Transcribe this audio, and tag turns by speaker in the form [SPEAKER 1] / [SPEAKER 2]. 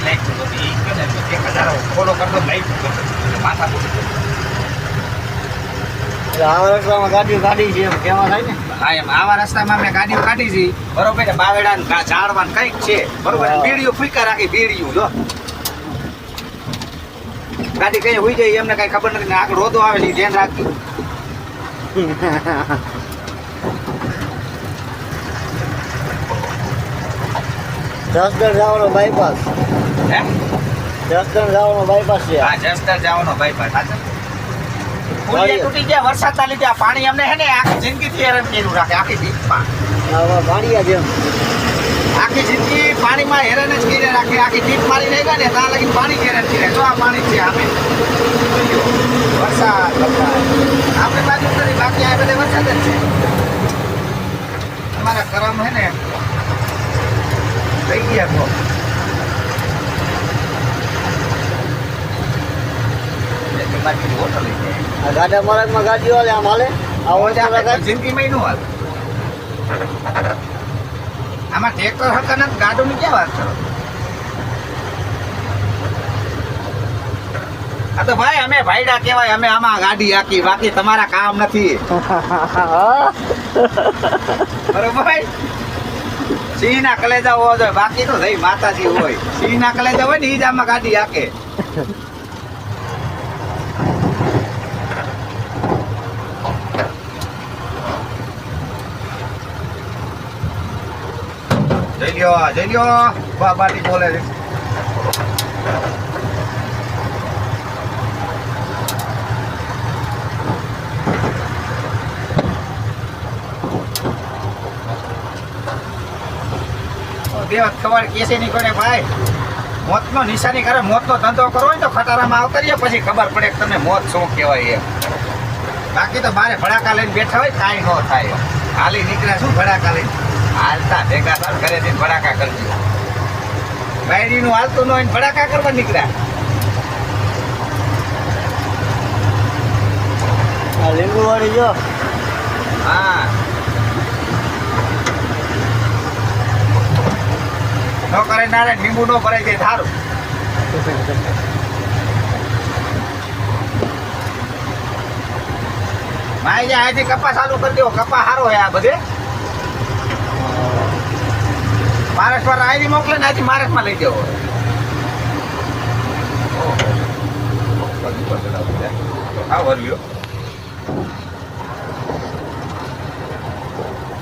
[SPEAKER 1] નાખ્યું તો એ કે ને 1000 ફોલો કરતો નાખ્યું માથા
[SPEAKER 2] આવા રસ્તામાં ગાડીઓ કાઢી છે એમ કેવા થાય ને.
[SPEAKER 1] હા એમ આવા રસ્તામાં મેં ગાડીઓ કાઢી છે બરોબર ને બાવેડા ઝાડવાન કંઈક છે બરોબર બીડીયું ફૂંકા રાખી બીડીયું જો ગાડી કઈ હોઈ જાય એમને કઈ ખબર નથી ને આગળ રોદો આવે છે ધ્યાન રાખજો.
[SPEAKER 2] જસદણ જવાનો બાયપાસ.
[SPEAKER 1] હે
[SPEAKER 2] જસદણ જવાનો બાયપાસ છે.
[SPEAKER 1] હા જસદણ જવાનો બાયપાસ સાચું. પુલિયા તૂટી ગયા વરસાદના લીધે આ પાણી અમને હે ને આખી જિંદગીથી હેરાન કર્યું રાખે આખી દીપમાં
[SPEAKER 2] પાણીયા જેમ
[SPEAKER 1] આખી જિંદગી પાણીમાં હેરાન જ કરી રાખે આખી દીપ મારી રહી ગયા ને ત્યાં લગી પાણી હેરાન કરે જો આ પાણી છે આમે વરસાદ આપણે બાજુ કરી બાકી આ બધે વરસાદ જ છે અમારા કરમ હે ને થઈ ગયા તો
[SPEAKER 2] આ ગાડા માર્ગમાં ગાડીઓ હાલે આમ હાલે
[SPEAKER 1] જિંદગીમાં નું હાલ આમાં ટ્રેક્ટર હતા ને ગાડીની ક્યાં વાત કરો. આ તો ભાઈ અમે ભાઈડા કહેવાય અમે આમાં ગાડી આખી બાકી તમારા કામ નથી બરોબર ભાઈ. સિંહ ના કલેજા હોવો જોઈએ બાકી તો થઈ માતાજી હોય સિંહ ના કલેજા હોય ને એ જ આમાં ગાડી આકે. જઈ લ્યો બાટી બોલે છે. દેવત ખબર કેસે નહીં કરે ભાઈ મોતનો નિશાની કરે મોતનો ધંધો કરવો હોય તો ખટારામાં આવતરીએ પછી ખબર પડે કે તમને મોત શું કહેવાય એમ. બાકી તો મારે ભડાકા લઈને બેઠા હોય કાંઈ ન થાય હાલી નીકળ્યા શું ભડાકા લઈને હાલતા ભેગા થાય ઘરેથી ભડાકા કરજો બાયડીનું હાલતું ન હોય ભડાકા કરવા નીકળ્યા.
[SPEAKER 2] લીંબુ વાળી જો
[SPEAKER 1] હા ન કરે ના લીંબુ ન ભરાય જાય સારું. ભાઈ જે અહીંથી કપા ચાલુ કરી દો કપા સારો હોય આ બધે મહારાષ્ટ્ર અહીંથી મોકલે ને અહીંથી મહારાષ્ટ્રમાં લઈ જવો હા વર્યો